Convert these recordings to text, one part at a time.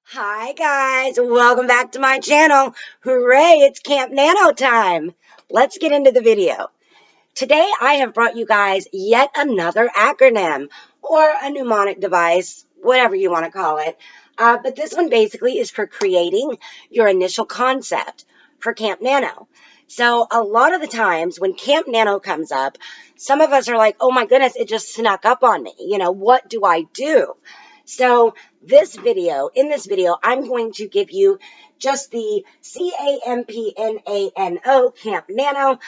Hi guys, welcome back to my channel. Hooray, it's Camp Nano time. Let's get into the video. Today I have brought you guys yet another acronym or a mnemonic device, whatever you want to call it. But this one basically is for creating your initial concept for Camp Nano. So a lot of the times when Camp Nano comes up, some of us are like, oh my goodness, it just snuck up on me. What do I do? So in this video, I'm going to give you just the CAMPNANO, Camp Nano,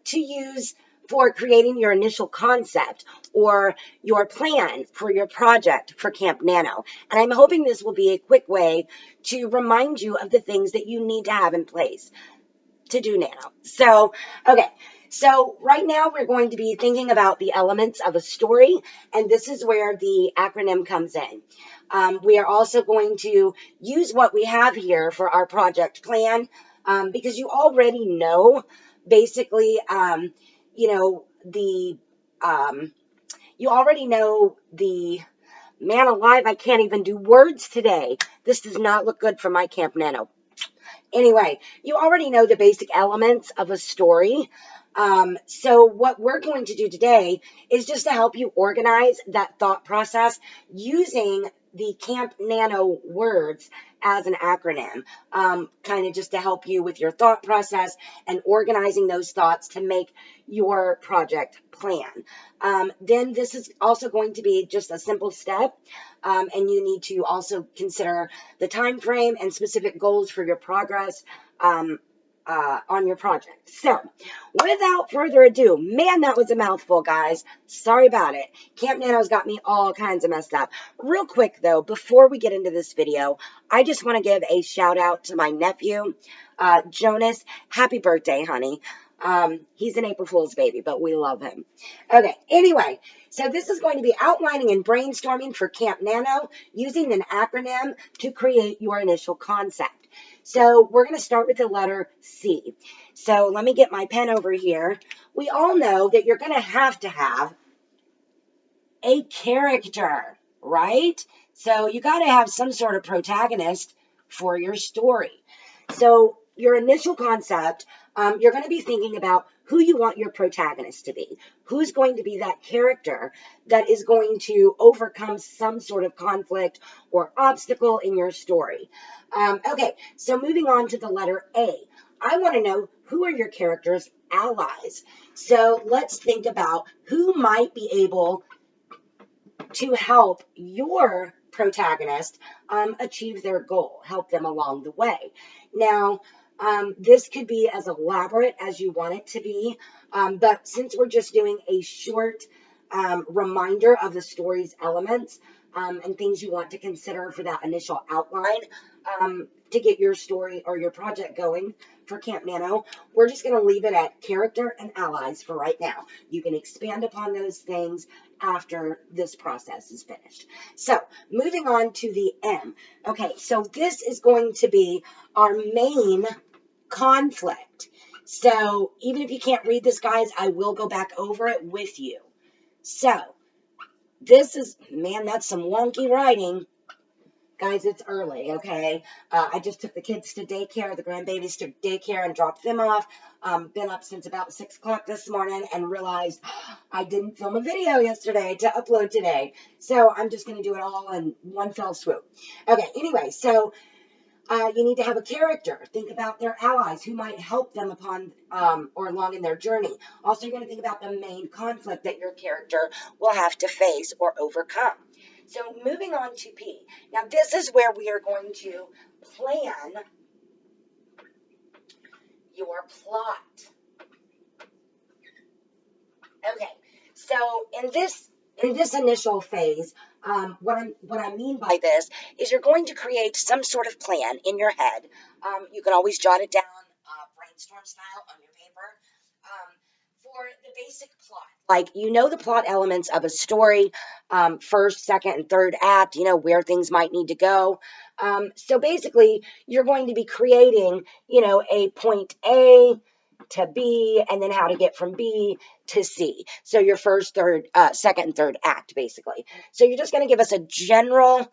to use for creating your initial concept or your plan for your project for Camp Nano. And I'm hoping this will be a quick way to remind you of the things that you need to have in place to do Nano. So right now we're going to be thinking about the elements of a story, and this is where the acronym comes in. We are also going to use what we have here for our project plan, because you already know, basically, you already know the, man alive, I can't even do words today. This does not look good for my Camp Nano. Anyway, you already know the basic elements of a story. So what we're going to do today is just to help you organize that thought process using the Camp Nano words as an acronym, kind of just to help you with your thought process and organizing those thoughts to make your project plan. Then this is also going to be just a simple step, and you need to also consider the time frame and specific goals for your progress on your project. So, without further ado, man, that was a mouthful, guys. Sorry about it. Camp Nano's got me all kinds of messed up. Real quick, though, before we get into this video, I just want to give a shout out to my nephew, Jonas. Happy birthday, honey. He's an April Fool's baby, but we love him. Okay, anyway, so this is going to be outlining and brainstorming for Camp Nano using an acronym to create your initial concept. So we're going to start with the letter C. So let me get my pen over here. We all know that you're going to have a character, right? So you got to have some sort of protagonist for your story. So your initial concept, you're going to be thinking about who you want your protagonist to be. Who's going to be that character that is going to overcome some sort of conflict or obstacle in your story. Okay, so moving on to the letter A. I want to know, who are your character's allies? So let's think about who might be able to help your protagonist achieve their goal, help them along the way. Now, this could be as elaborate as you want it to be, but since we're just doing a short reminder of the story's elements and things you want to consider for that initial outline to get your story or your project going for Camp Nano, we're just going to leave it at character and allies for right now. You can expand upon those things after this process is finished. So moving on to the M. Okay, so this is going to be our main conflict. So even if you can't read this, guys, I will go back over it with you. So this is, man, that's some wonky writing. Guys, it's early, okay? I just took the kids to daycare, the grandbabies to daycare and dropped them off. Been up since about 6 o'clock this morning and realized I didn't film a video yesterday to upload today. So I'm just going to do it all in one fell swoop. Okay, anyway, so you need to have a character. Think about their allies who might help them upon or along in their journey. Also, you're going to think about the main conflict that your character will have to face or overcome. So moving on to P. Now, this is where we are going to plan your plot. Okay, so in this initial phase, what I mean by this is you're going to create some sort of plan in your head. You can always jot it down, brainstorm style on your paper, for the basic plot. Like, the plot elements of a story, first, second, and third act, where things might need to go. So basically, you're going to be creating, a point A to B, and then how to get from B to C. So your first, third, second, and third act, basically. So you're just going to give us a general,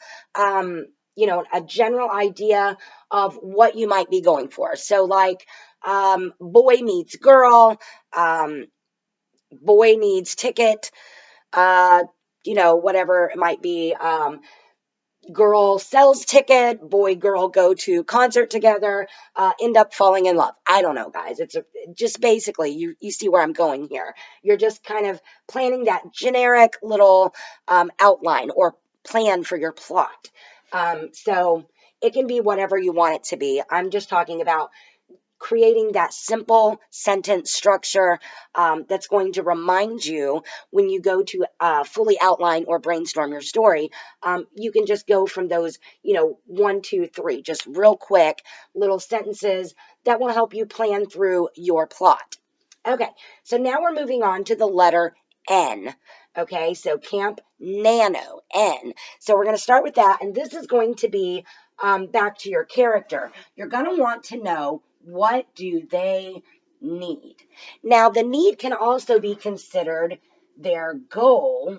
a general idea of what you might be going for. So like, boy meets girl, boy needs ticket, whatever it might be. Girl sells ticket, boy, girl go to concert together, end up falling in love. I don't know, guys. It's just basically, you see where I'm going here. You're just kind of planning that generic little outline or plan for your plot. So it can be whatever you want it to be. I'm just talking about creating that simple sentence structure that's going to remind you when you go to fully outline or brainstorm your story. You can just go from those, 1, 2, 3, just real quick little sentences that will help you plan through your plot. Okay, so now we're moving on to the letter N. Okay, so Camp Nano, N. So we're going to start with that, and this is going to be back to your character. You're going to want to know, what do they need? Now, the need can also be considered their goal,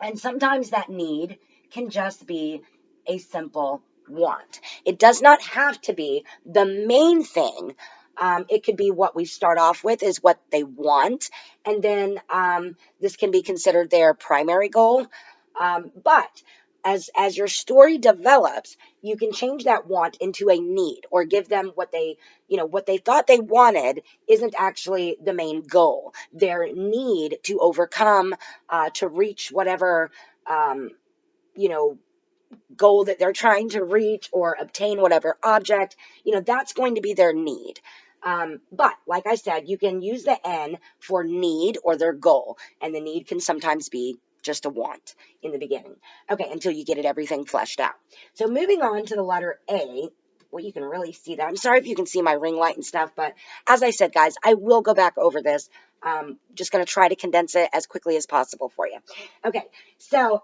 and sometimes that need can just be a simple want. It does not have to be the main thing. It could be what we start off with is what they want, and then this can be considered their primary goal. But as your story develops, you can change that want into a need, or give them what they thought they wanted isn't actually the main goal. Their need to overcome, to reach whatever, goal that they're trying to reach, or obtain whatever object, that's going to be their need. But like I said, you can use the N for need or their goal, and the need can sometimes be just a want in the beginning. Okay, until you get everything fleshed out. So moving on to the letter A. Well, you can really see that. I'm sorry if you can see my ring light and stuff, but as I said, guys, I will go back over this. Just going to try to condense it as quickly as possible for you. Okay, so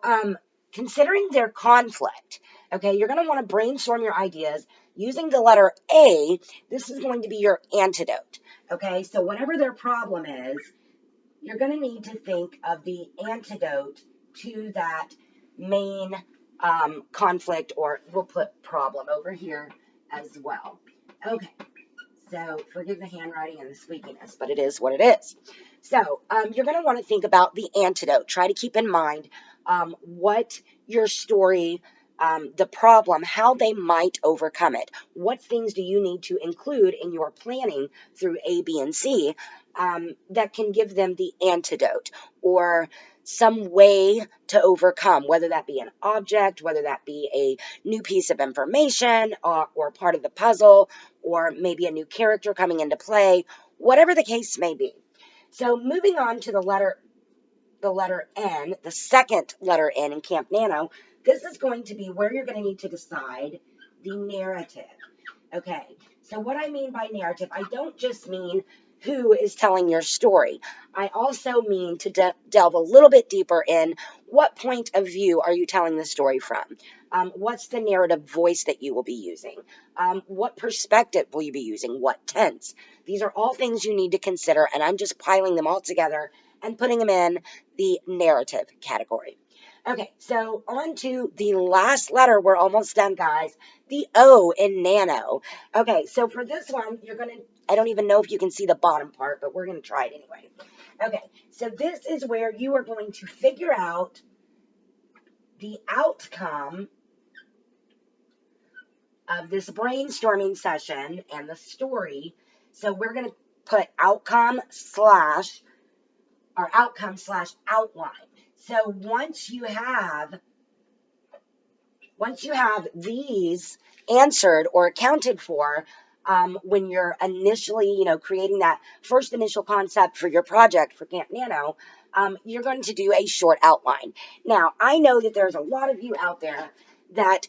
considering their conflict, okay, you're going to want to brainstorm your ideas using the letter A. This is going to be your antidote, okay? So whatever their problem is, you're going to need to think of the antidote to that main conflict, or we'll put problem over here as well. Okay, so forgive the handwriting and the squeakiness, but it is what it is. So you're going to want to think about the antidote. Try to keep in mind what your story, the problem, how they might overcome it. What things do you need to include in your planning through A, B, and C that can give them the antidote, or some way to overcome, whether that be an object, whether that be a new piece of information, or part of the puzzle, or maybe a new character coming into play, whatever the case may be. So moving on to the letter N, the second letter N in Camp Nano, this is going to be where you're going to need to decide the narrative. Okay, so what I mean by narrative, I don't just mean who is telling your story. I also mean to delve a little bit deeper in what point of view are you telling the story from? What's the narrative voice that you will be using? What perspective will you be using? What tense? These are all things you need to consider, and I'm just piling them all together and putting them in the narrative category. Okay, so on to the last letter. We're almost done, guys. The O in nano. Okay, so for this one, I don't even know if you can see the bottom part, but we're going to try it anyway. Okay, so this is where you are going to figure out the outcome of this brainstorming session and the story. So we're going to put outcome slash outline. So once you have these answered or accounted for, when you're initially, creating that first initial concept for your project for Camp Nano, you're going to do a short outline. Now, I know that there's a lot of you out there that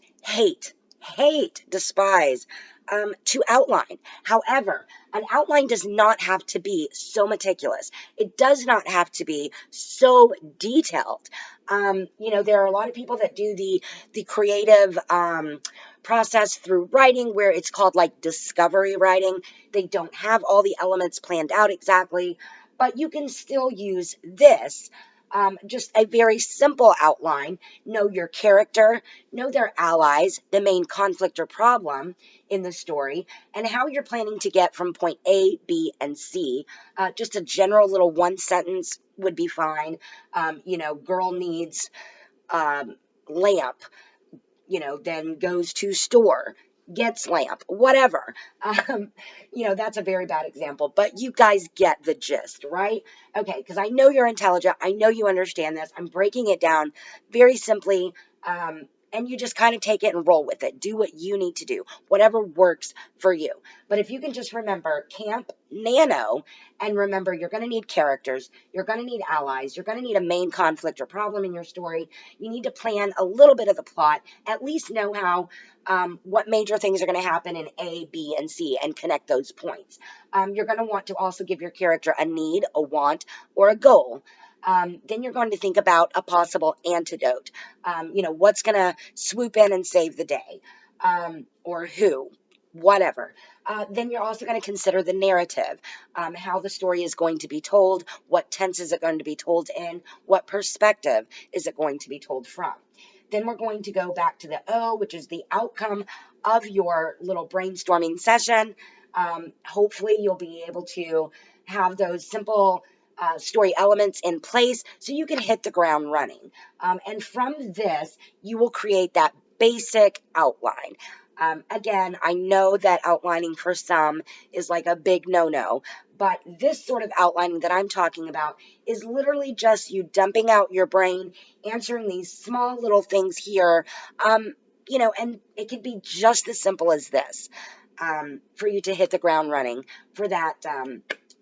despise to outline. However, an outline does not have to be so meticulous. It does not have to be so detailed. There are a lot of people that do the creative process through writing, where it's called like discovery writing. They don't have all the elements planned out exactly, but you can still use this just a very simple outline. Know your character, know their allies, the main conflict or problem in the story, and how you're planning to get from point A, B, and C. Just a general little one sentence would be fine. Girl needs lamp, then goes to store, gets lamp, whatever. That's a very bad example, but you guys get the gist, right? Okay, because I know you're intelligent. I know you understand this. I'm breaking it down very simply. And you just kind of take it and roll with it. Do what you need to do, whatever works for you. But if you can just remember Camp Nano, and remember you're going to need characters, you're going to need allies, you're going to need a main conflict or problem in your story. You need to plan a little bit of the plot, at least know how what major things are going to happen in A, B, and C, and connect those points. You're going to want to also give your character a need, a want, or a goal. Then you're going to think about a possible antidote. What's going to swoop in and save the day, or who, whatever. Then you're also going to consider the narrative, how the story is going to be told, what tense is it going to be told in, what perspective is it going to be told from. Then we're going to go back to the O, which is the outcome of your little brainstorming session. Hopefully you'll be able to have those simple story elements in place so you can hit the ground running. And from this, you will create that basic outline. Again, I know that outlining for some is like a big no-no, but this sort of outlining that I'm talking about is literally just you dumping out your brain, answering these small little things here, and it could be just as simple as this for you to hit the ground running for that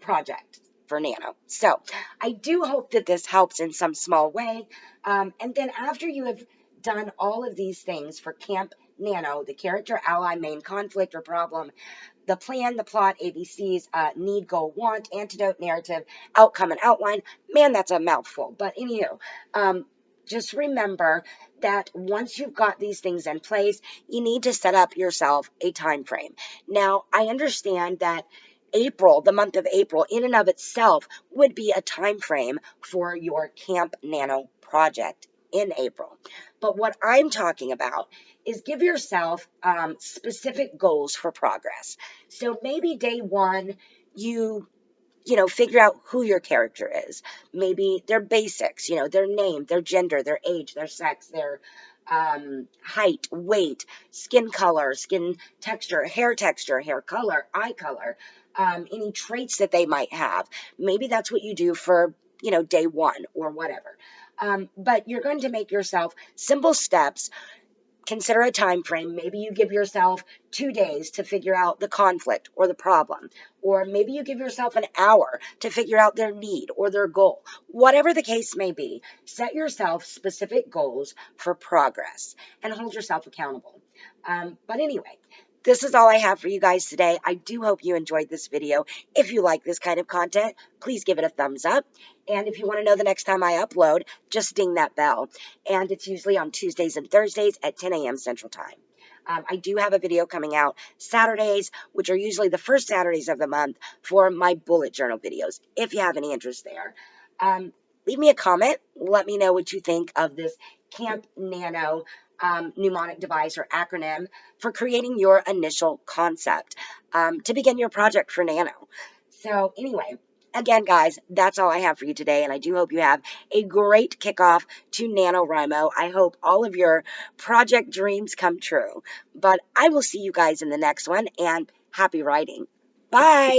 project for Nano. So I do hope that this helps in some small way. And then after you have done all of these things for Camp Nano, the character, ally, main conflict or problem, the plan, the plot, ABCs, need, goal, want, antidote, narrative, outcome, and outline. Man, that's a mouthful. But anywho, just remember that once you've got these things in place, you need to set up yourself a time frame. Now, I understand that April, the month of April, in and of itself would be a time frame for your Camp Nano project in April. But what I'm talking about is give yourself specific goals for progress. So maybe day one, you figure out who your character is. Maybe their basics, their name, their gender, their age, their sex, their height, weight, skin color, skin texture, hair color, eye color, any traits that they might have. Maybe that's what you do for, day one or whatever. But you're going to make yourself simple steps. Consider a time frame. Maybe you give yourself 2 days to figure out the conflict or the problem. Or maybe you give yourself an hour to figure out their need or their goal. Whatever the case may be, set yourself specific goals for progress and hold yourself accountable. But anyway, this is all I have for you guys today. I do hope you enjoyed this video. If you like this kind of content, please give it a thumbs up. And if you want to know the next time I upload, just ding that bell. And it's usually on Tuesdays and Thursdays at 10 a.m. Central Time. I do have a video coming out Saturdays, which are usually the first Saturdays of the month, for my bullet journal videos, if you have any interest there. Leave me a comment. Let me know what you think of this Camp Nano mnemonic device or acronym for creating your initial concept to begin your project for Nano. So anyway, again, guys, that's all I have for you today, and I do hope you have a great kickoff to NaNoWriMo. I hope all of your project dreams come true. But I will see you guys in the next one, and happy writing. Bye!